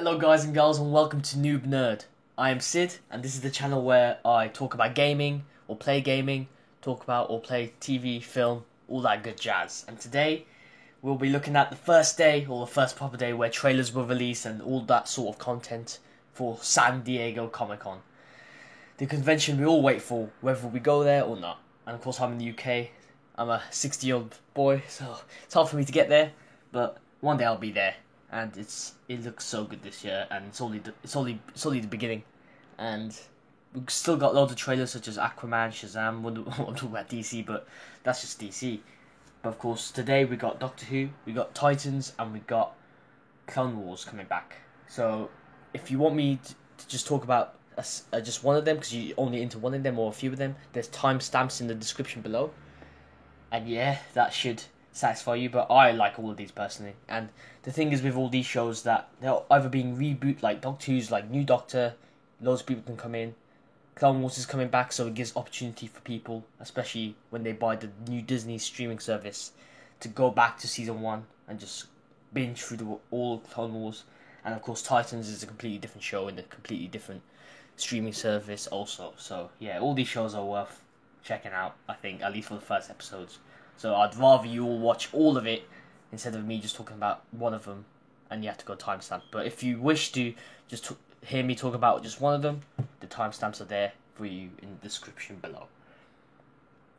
Hello guys and girls and welcome to Noob Nerd. I am Sid and this is the channel where I talk about gaming or play gaming, talk about or play TV, film, all that good jazz. And today we'll be looking at the first day or the first proper day where trailers were released and all that sort of content for San Diego Comic Con. The convention we all wait for, whether we go there or not. And of course I'm in the UK. I'm a 60-year-old boy, so it's hard for me to get there, but one day I'll be there. And it looks so good this year, and it's only the beginning, and we've still got loads of trailers such as Aquaman, Shazam. I'm talking about DC, but that's just DC. But of course, today we got Doctor Who, we got Titans, and we got Clone Wars coming back. So if you want me to just talk about just one of them, because you're only into one of them or a few of them, there's timestamps in the description below. And yeah, that should satisfy you, but I like all of these personally. And the thing is with all these shows that they're either being reboot, like Doctor Who's like new Doctor, loads of people can come in. Clone Wars is coming back, so it gives opportunity for people, especially when they buy the new Disney streaming service, to go back to season 1 and just binge through all Clone Wars. And of course Titans is a completely different show in a completely different streaming service also. So yeah, all these shows are worth checking out, I think, at least for the first episodes. So I'd rather you all watch all of it instead of me just talking about one of them and you have to go timestamp. But if you wish to just hear me talk about just one of them, the timestamps are there for you in the description below.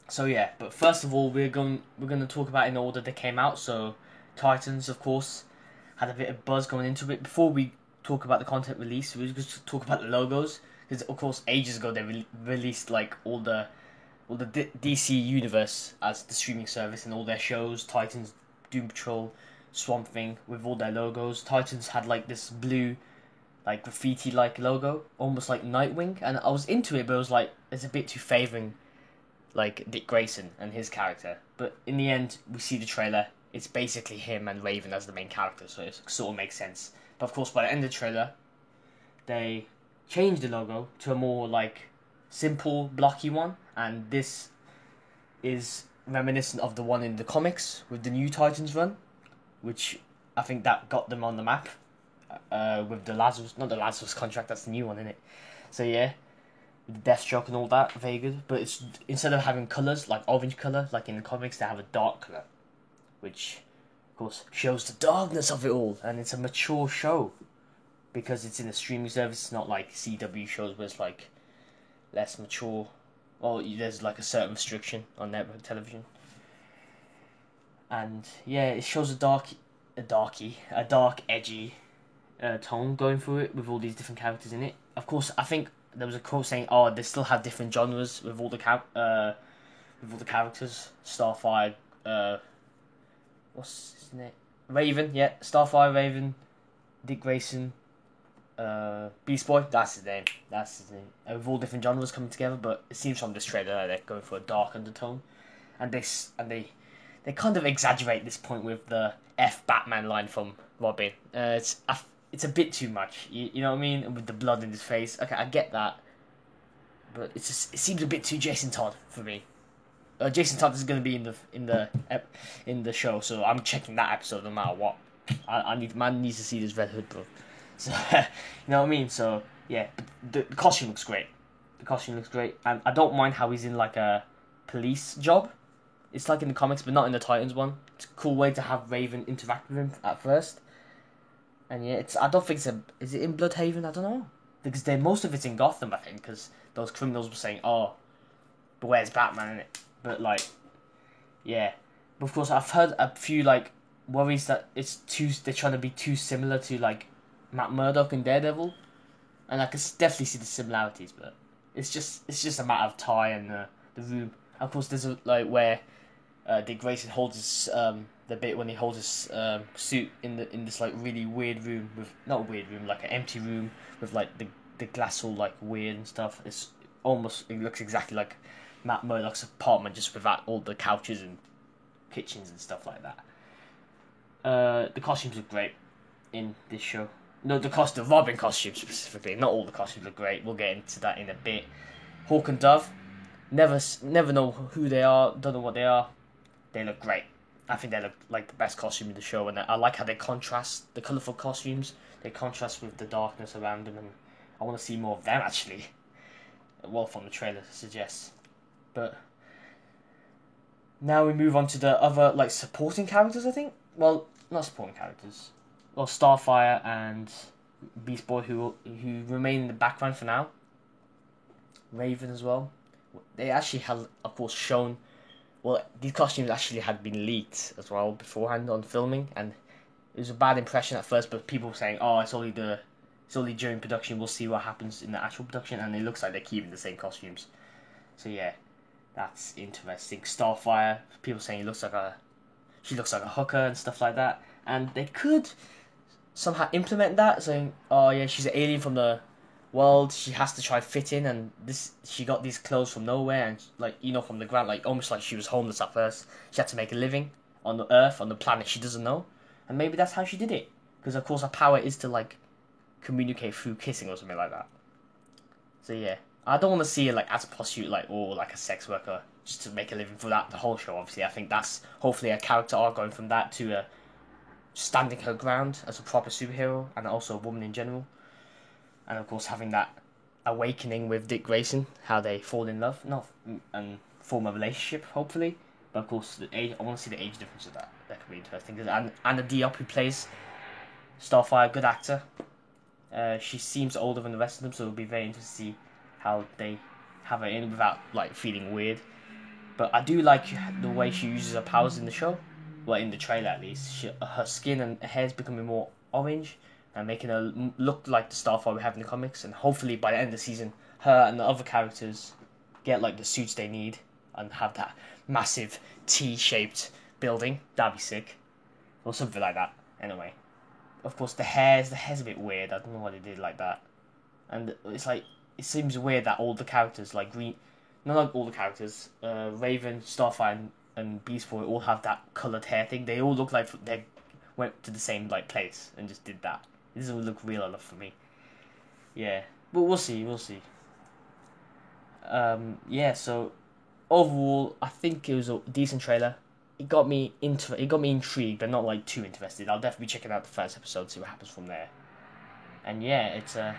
So yeah, but first of all, we're going to talk about in the order they came out. So Titans, of course, had a bit of buzz going into it. Before we talk about the content release, we're just talk about the logos, because of course ages ago they released like all the DC Universe as the streaming service and all their shows, Titans, Doom Patrol, Swamp Thing, with all their logos. Titans had like this blue, like graffiti-like logo, almost like Nightwing, and I was into it, but it was like, it's a bit too favouring, like Dick Grayson and his character. But in the end, we see the trailer, it's basically him and Raven as the main character, so it sort of makes sense. But of course, by the end of the trailer, they changed the logo to a more like simple, blocky one, and this is reminiscent of the one in the comics with the new Titans run, which I think that got them on the map with the Lazarus, not the Lazarus contract, that's the new one, isn't it? So yeah, with the Deathstroke and all that, very good. But it's, instead of having colours like orange colour like in the comics, they have a dark colour, which of course shows the darkness of it all, and it's a mature show because it's in a streaming service. It's not like CW shows where it's like less mature, or there's like a certain restriction on network television. And yeah, it shows a dark, edgy tone going through it with all these different characters in it. Of course, I think there was a quote saying, "Oh, they still have different genres with all the characters." Starfire, what's his name? Raven, yeah, Starfire, Raven, Dick Grayson, Beast Boy, that's his name. With all different genres coming together, but it seems from this trailer that they're going for a dark undertone, and they kind of exaggerate this point with the F Batman line from Robin. It's a bit too much, you know what I mean? And with the blood in his face, okay, I get that, but it seems a bit too Jason Todd for me. Jason Todd is going to be in the show, so I'm checking that episode no matter what. Man needs to see this Red Hood, bro. So, you know what I mean? So, yeah, the costume looks great. And I don't mind how he's in, like, a police job. It's like in the comics, but not in the Titans one. It's a cool way to have Raven interact with him at first. And, yeah, I don't think is it in Bloodhaven? I don't know. Because most of it's in Gotham, I think, because those criminals were saying, "Oh, but where's Batman in it?" But, like, yeah. But, of course, I've heard a few, like, worries that they're trying to be too similar to, like, Matt Murdock and Daredevil, and I can definitely see the similarities, but it's just a matter of tie and the room. Of course, there's like where Dick Grayson holds his the bit when he holds his suit in this like really weird room with, not a weird room, like an empty room with like the glass all like weird and stuff. It looks exactly like Matt Murdock's apartment, just without all the couches and kitchens and stuff like that. The costumes look great in this show. No, the Robin costume specifically. Not all the costumes are great. We'll get into that in a bit. Hawk and Dove. Never know who they are. Don't know what they are. They look great. I think they look like the best costume in the show, and I like how they contrast the colourful costumes. They contrast with the darkness around them, and I want to see more of them actually. Well, from the trailer suggests, but now we move on to the other like supporting characters. I think. Well, not supporting characters. Well, Starfire and Beast Boy who remain in the background for now. Raven as well. They actually had, of course, shown. Well, these costumes actually had been leaked as well beforehand on filming, and it was a bad impression at first. But people were saying, "Oh, it's only during production. We'll see what happens in the actual production." And it looks like they're keeping the same costumes. So yeah, that's interesting. Starfire, people saying she looks like a hooker and stuff like that, and they could somehow implement that, saying, "Oh yeah, she's an alien from the world. She has to try fit in, and she got these clothes from nowhere, and like from the ground, like almost like she was homeless at first. She had to make a living on the Earth, on the planet she doesn't know, and maybe that's how she did it. Because of course her power is to like communicate through kissing or something like that. So yeah, I don't want to see her like as a prostitute, like or like a sex worker just to make a living for that the whole show. Obviously, I think that's hopefully a character arc going from that to standing her ground as a proper superhero and also a woman in general. And of course, having that awakening with Dick Grayson, how they fall in love, and form a relationship, hopefully. But of course, I want to see the age difference of that. That could be interesting. And Anna Diop, who plays Starfire, good actor. She seems older than the rest of them, so it'll be very interesting to see how they have her in without like feeling weird. But I do like the way she uses her powers in the show. Well, in the trailer at least. Her skin and hair is becoming more orange, and making her look like the Starfire we have in the comics. And hopefully by the end of the season, her and the other characters get like the suits they need and have that massive T-shaped building. That'd be sick, or something like that. Anyway, of course the hair's a bit weird. I don't know why they did like that, and it's like it seems weird that all the characters like not all the characters, Raven, Starfire, and Beast Boy all have that coloured hair thing. They all look like they went to the same like place and just did that. It doesn't look real enough for me. Yeah, but we'll see. Yeah. So overall, I think it was a decent trailer. It got me intrigued, but not like too interested. I'll definitely be checking out the first episode, see what happens from there. And yeah, it's a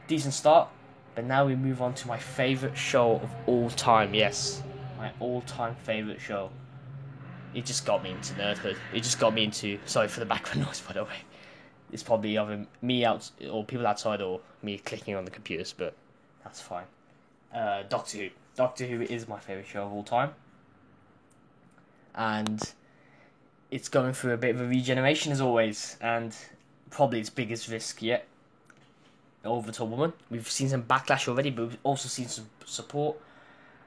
decent start. But now we move on to my favourite show of all time. Yes, my all-time favourite show. It just got me into nerdhood. It just got me into. Sorry for the background noise, by the way. It's probably either me out or people outside or me clicking on the computers, but that's fine. Doctor Who. Doctor Who is my favourite show of all time. And it's going through a bit of a regeneration as always, and probably its biggest risk yet. Over to a woman. We've seen some backlash already, but we've also seen some support.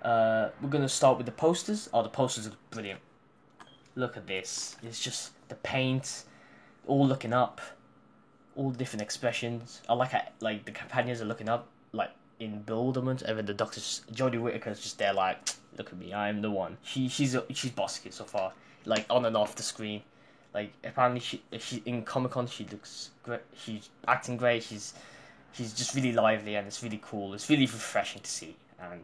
We're going to start with the posters. Oh, the posters are brilliant. Look at this. It's just the paint, all looking up, all different expressions. I like how like the companions are looking up, like in bewilderment. And then the Doctor's Jodie Whittaker's just there, like, look at me, I'm the one. She's bossy so far, like on and off the screen. Like apparently she in Comic-Con she looks great. She's acting great. She's just really lively and it's really cool. It's really refreshing to see. And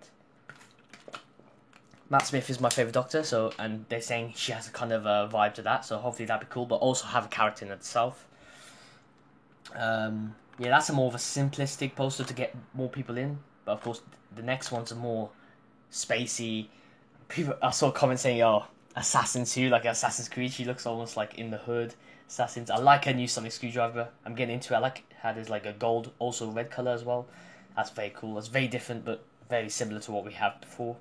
Matt Smith is my favourite Doctor, and they're saying she has a kind of a vibe to that, so hopefully that'd be cool, but also have a character in itself. Yeah, that's a more of a simplistic poster to get more people in, but of course the next one's a more spacey. I saw comments saying, "Oh, Assassin 2, like Assassin's Creed, she looks almost like in the hood." Assassins. I like her new sonic screwdriver. I'm getting into it. I like how there's like a gold, also red colour as well. That's very cool. It's very different, but very similar to what we have before.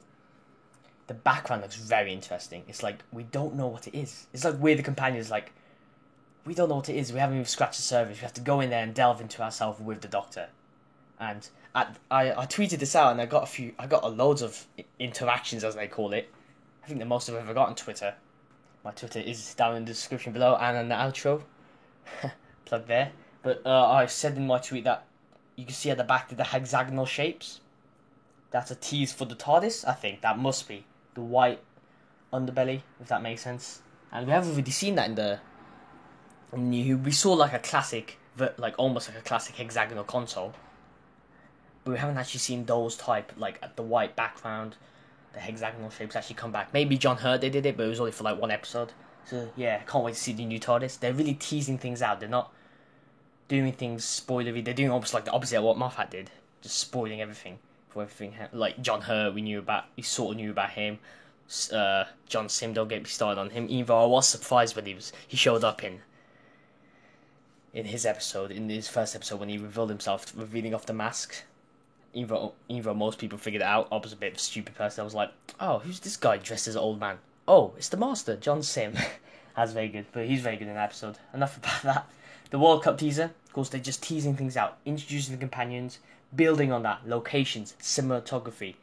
The background looks very interesting. It's like we don't know what it is. It's like we're the companions. Like we don't know what it is. We haven't even scratched the surface. We have to go in there and delve into ourselves with the Doctor. And I tweeted this out, and I got loads of interactions, as they call it. I think the most I've ever got on Twitter. My Twitter is down in the description below and in the outro. Plug there. But I said in my tweet that you can see at the back the hexagonal shapes. That's a tease for the TARDIS, I think. That must be the white underbelly, if that makes sense. And we haven't really seen that in New Who. We saw like a classic, like almost like a classic hexagonal console. But we haven't actually seen those type, like the white background, the hexagonal shapes actually come back. Maybe John Hurt they did it, but it was only for like one episode. So yeah, can't wait to see the new TARDIS. They're really teasing things out. They're not doing things spoilery. They're doing almost like the opposite of what Moffat did, just spoiling everything for everything. Like John Hurt, we sort of knew about him. John Sim, don't get me started on him. Even though I was surprised when he showed up in his episode, in his first episode when he revealed himself, revealing off the mask. Even though most people figured it out, I was a bit of a stupid person. I was like, oh, who's this guy dressed as an old man? Oh, it's the Master, John Sim. That's very good, but he's very good in the episode. Enough about that. The World Cup teaser, of course, they're just teasing things out, introducing the companions, building on that, locations, cinematography,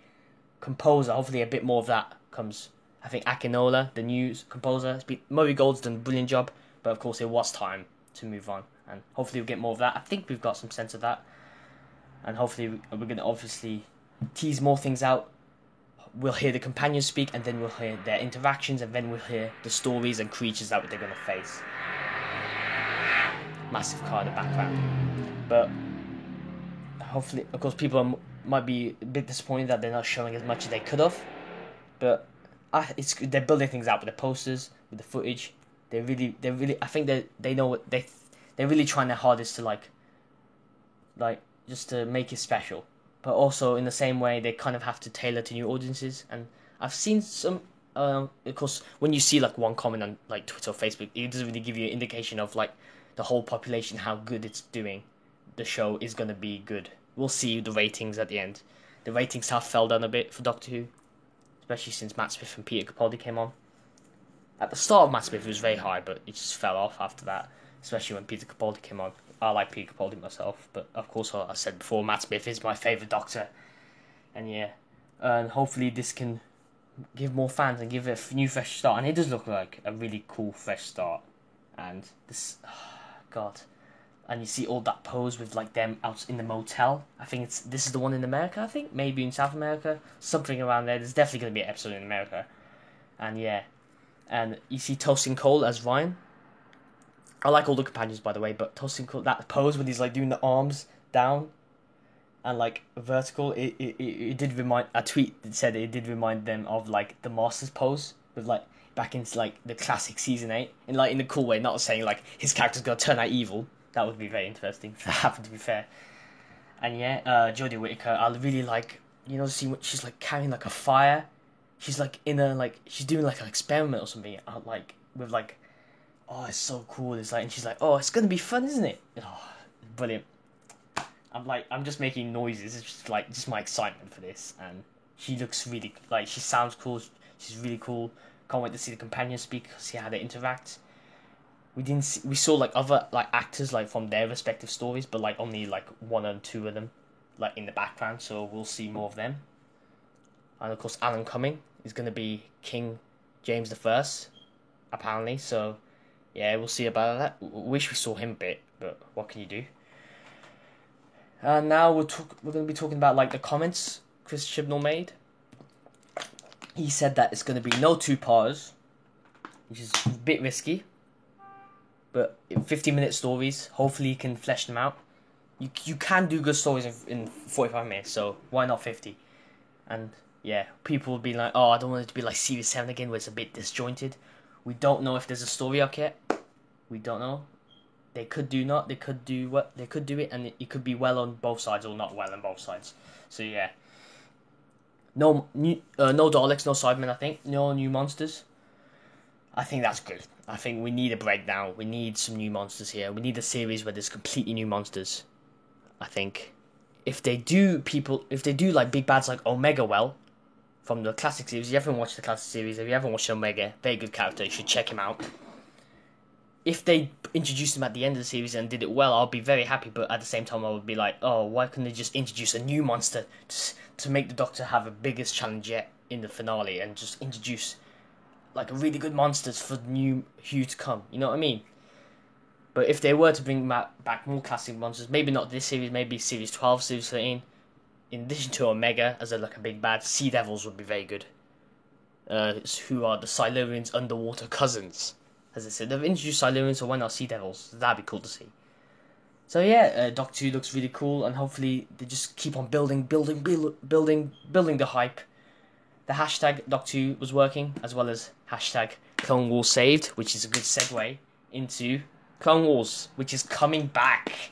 composer. Hopefully a bit more of that comes. I think Akinola, the new composer, Murray Gold's done a brilliant job, but of course it was time to move on, and hopefully we'll get more of that. I think we've got some sense of that, and hopefully we're going to obviously tease more things out. We'll hear the companions speak, and then we'll hear their interactions, and then we'll hear the stories and creatures that they're going to face. Massive car in the background. But hopefully, of course, people might be a bit disappointed that they're not showing as much as they could have. But they're building things out with the posters, with the footage. They're really. I think they know what they're really trying their hardest to like just to make it special. But also in the same way, they kind of have to tailor to new audiences. And I've seen some, of course, when you see like one comment on like Twitter or Facebook, it doesn't really give you an indication of like the whole population, how good it's doing. The show is going to be good. We'll see the ratings at the end. The ratings have fell down a bit for Doctor Who, especially since Matt Smith and Peter Capaldi came on. At the start of Matt Smith, it was very high, but it just fell off after that, especially when Peter Capaldi came on. I like Peter Capaldi myself, but of course, like I said before, Matt Smith is my favourite Doctor. And yeah, and hopefully this can give more fans and give it a new fresh start. And it does look like a really cool fresh start. And this, God, and you see all that pose with like them out in the motel. I think this is the one in America. I think maybe in South America, something around there. There's definitely going to be an episode in America. And yeah, and you see Tosin Cole as Ryan. I like all the companions, by the way, but Tosin Cole, that pose when he's like doing the arms down and like vertical, it did remind. A tweet that said it did remind them of like the Masters pose with like back into like the classic season 8 in a cool way. Not saying like his character's gonna turn out evil. That would be very interesting if that happened, to be fair. And yeah, Jodie Whittaker, I really like, see what she's like carrying like a fire. She's like in a she's doing like an experiment or something. With like. Oh, it's so cool. It's like, and she's like, oh, it's gonna be fun, isn't it? Oh, brilliant. I'm just making noises. It's just my excitement for this. And she looks really, she sounds cool. She's really cool. Can't wait to see the companions speak, see how they interact. We saw like other like actors like from their respective stories, but like only like one or two of them like in the background. So we'll see more of them. And of course, Alan Cumming is gonna be King James I, apparently. So. Yeah, we'll see about that. Wish we saw him a bit, but what can you do? And now we're going to be talking about like the comments Chris Chibnall made. He said that it's going to be no 2-parters, which is a bit risky. But 50-minute stories, hopefully you can flesh them out. You can do good stories in 45 minutes, so why not 50? And yeah, people will be like, oh, I don't want it to be like Series 7 again, where it's a bit disjointed. We don't know if there's a story arc yet. We don't know. They could do not. They could do what. They could do it, and it could be well on both sides or not well on both sides. So yeah. No Daleks, no Cybermen. I think no new monsters. I think that's good. I think we need a break now. We need some new monsters here. We need a series where there's completely new monsters. I think if they do like big bads like Omega well. From the classic series, if you haven't watched the classic series, if you haven't watched Omega, very good character, you should check him out. If they introduced him at the end of the series and did it well, I'll be very happy, but at the same time I would be like, oh, why couldn't they just introduce a new monster to make the Doctor have a biggest challenge yet in the finale, and just introduce like really good monsters for the new Who to come, you know what I mean? But if they were to bring back more classic monsters, maybe not this series, maybe series 12, series 13, in addition to Omega as a big bad, Sea Devils would be very good. Who are the Silurians' underwater cousins. As I said, they've introduced Silurians, so why not Sea Devils? That'd be cool to see. So yeah, Doctor Who looks really cool, and hopefully they just keep on building the hype. The hashtag Doctor Who was working, as well as hashtag Clone Wars saved, which is a good segue into Clone Wars, which is coming back.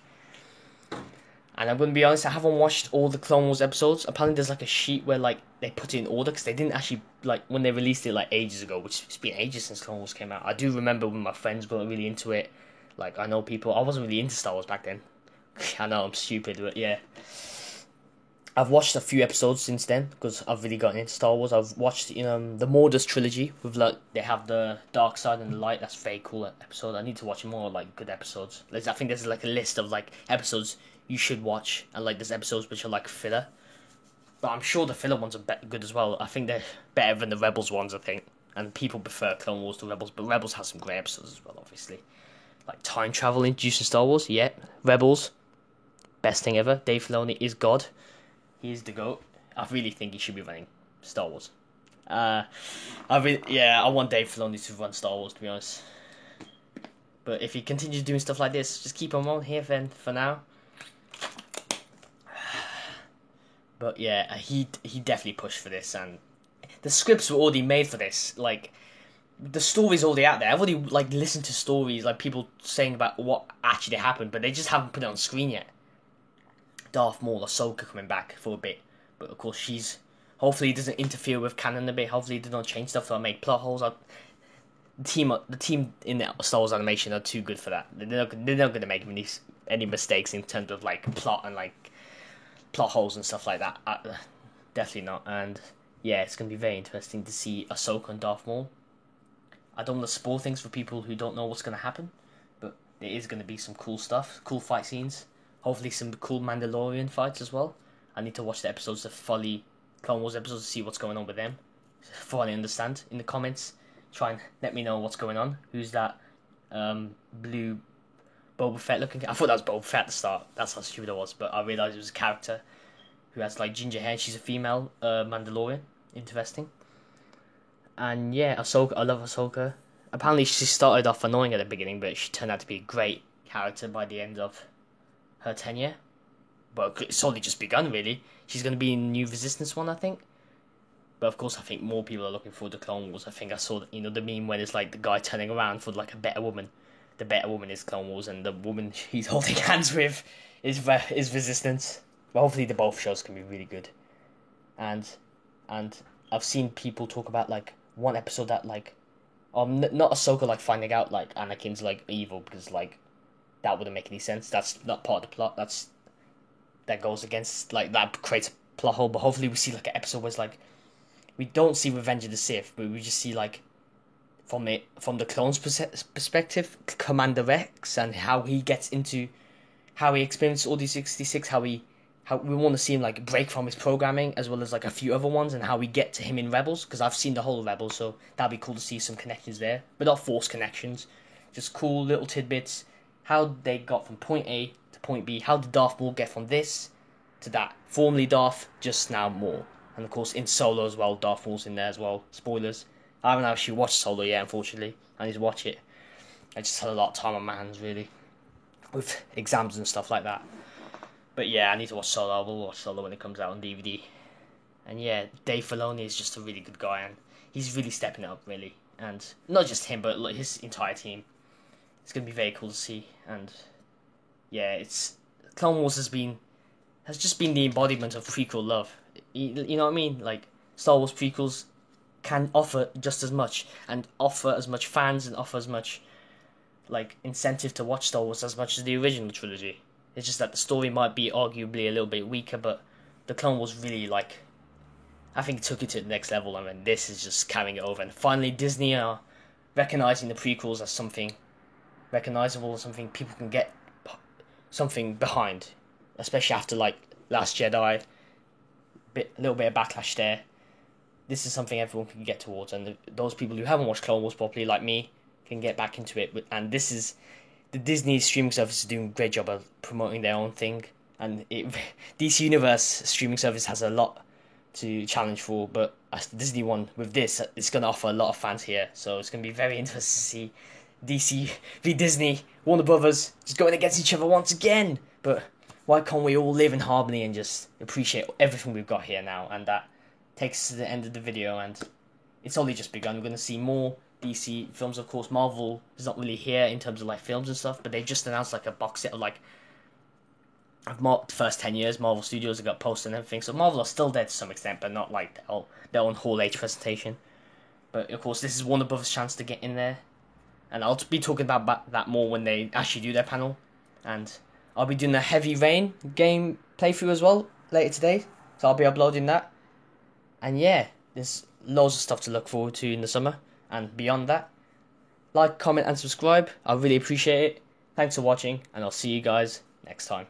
And I'm going to be honest, I haven't watched all the Clone Wars episodes. Apparently there's like a sheet where like they put it in order, because they didn't actually, like when they released it like ages ago, which it's been ages since Clone Wars came out. I do remember when my friends got really into it. Like I know people, I wasn't really into Star Wars back then. I know I'm stupid, but yeah. I've watched a few episodes since then, because I've really gotten into Star Wars. I've watched the Mordos trilogy, with like they have the dark side and the light. That's a very cool episode. I need to watch more like good episodes. I think there's like a list of like episodes you should watch, and like there's episodes which are like filler. But I'm sure the filler ones are good as well. I think they're better than the Rebels ones, I think. And people prefer Clone Wars to Rebels, but Rebels has some great episodes as well, obviously. Like time travel introduced in Star Wars, yeah. Rebels, best thing ever. Dave Filoni is God. He is the GOAT. I really think he should be running Star Wars. I want Dave Filoni to run Star Wars, to be honest. But if he continues doing stuff like this, just keep him on here then for now. But yeah, he definitely pushed for this, and the scripts were already made for this. Like, the story's already out there. I've already like listened to stories, like people saying about what actually happened, but they just haven't put it on screen yet. Darth Maul, Ahsoka coming back for a bit, but of course hopefully it doesn't interfere with canon a bit. Hopefully it doesn't change stuff or make plot holes. The team in the Star Wars animation are too good for that. They're not going to make any mistakes in terms of like plot and like plot holes and stuff like that. Definitely not. And yeah, it's going to be very interesting to see Ahsoka and Darth Maul. I don't want to spoil things for people who don't know what's going to happen, but there is going to be some cool stuff, cool fight scenes. Hopefully some cool Mandalorian fights as well. I need to watch the episodes, the fully Clone Wars episodes, to see what's going on with them. Fully understand. In the comments, try and let me know what's going on. Who's that blue Boba Fett looking? I thought that was Boba Fett at the start. That's how stupid I was. But I realised it was a character who has like ginger hair. She's a female Mandalorian. Interesting. And yeah, Ahsoka. I love Ahsoka. Apparently she started off annoying at the beginning, but she turned out to be a great character by the end of her tenure. But it's only just begun, really. She's going to be in the new Resistance one, I think. But of course, I think more people are looking forward to Clone Wars. I think I saw, the meme when it's like the guy turning around for like a better woman. The better woman is Clone Wars, and the woman he's holding hands with is Resistance. But hopefully, the both shows can be really good. And I've seen people talk about like one episode that like, not Ahsoka like finding out like Anakin's like evil, because like that wouldn't make any sense. That's not part of the plot. That goes against, like, that creates a plot hole. But hopefully we see like an episode where it's like, we don't see Revenge of the Sith, but we just see like from the clones' perspective, Commander Rex, and how he experiences Order 66, how we want to see him like break from his programming, as well as like a few other ones, and how we get to him in Rebels, because I've seen the whole of Rebels, so that'd be cool to see some connections there, but not forced connections, just cool little tidbits. How they got from point A to point B. How did Darth Maul get from this to that? Formerly Darth, just now Maul. And of course in Solo as well, Darth Maul's in there as well. Spoilers. I haven't actually watched Solo yet, unfortunately. I need to watch it. I just had a lot of time on my hands, really, with exams and stuff like that. But yeah, I need to watch Solo. I will watch Solo when it comes out on DVD. And yeah, Dave Filoni is just a really good guy, and he's really stepping up, really. And not just him, but like his entire team. It's going to be very cool to see, and yeah, Clone Wars has just been the embodiment of prequel love. You know what I mean? Like, Star Wars prequels can offer just as much, and offer as much fans, and offer as much like incentive to watch Star Wars as much as the original trilogy. It's just that the story might be arguably a little bit weaker, but the Clone Wars really, like, I think took it to the next level, and then this is just carrying it over. And finally, Disney are recognizing the prequels as something recognizable, something people can get something behind, especially after like Last Jedi, a little bit of backlash there. This is something everyone can get towards, and those people who haven't watched Clone Wars properly, like me, can get back into it. And this is the Disney streaming service is doing a great job of promoting their own thing, and DC Universe streaming service has a lot to challenge for, but as the Disney one with this, it's going to offer a lot of fans here, so it's going to be very interesting to see DC v Disney, Warner Brothers, just going against each other once again. But why can't we all live in harmony and just appreciate everything we've got here now? And that takes us to the end of the video, and it's only just begun. We're going to see more DC films, of course. Marvel is not really here in terms of like films and stuff, but they just announced like a box set of like the first 10 years Marvel Studios have got posts and everything. So Marvel are still there to some extent, but not like their own Hall H presentation. But of course, this is Warner Brothers' chance to get in there, and I'll be talking about that more when they actually do their panel. And I'll be doing a Heavy Rain game playthrough as well later today, so I'll be uploading that. And yeah, there's loads of stuff to look forward to in the summer and beyond that. Like, comment, and subscribe. I really appreciate it. Thanks for watching, and I'll see you guys next time.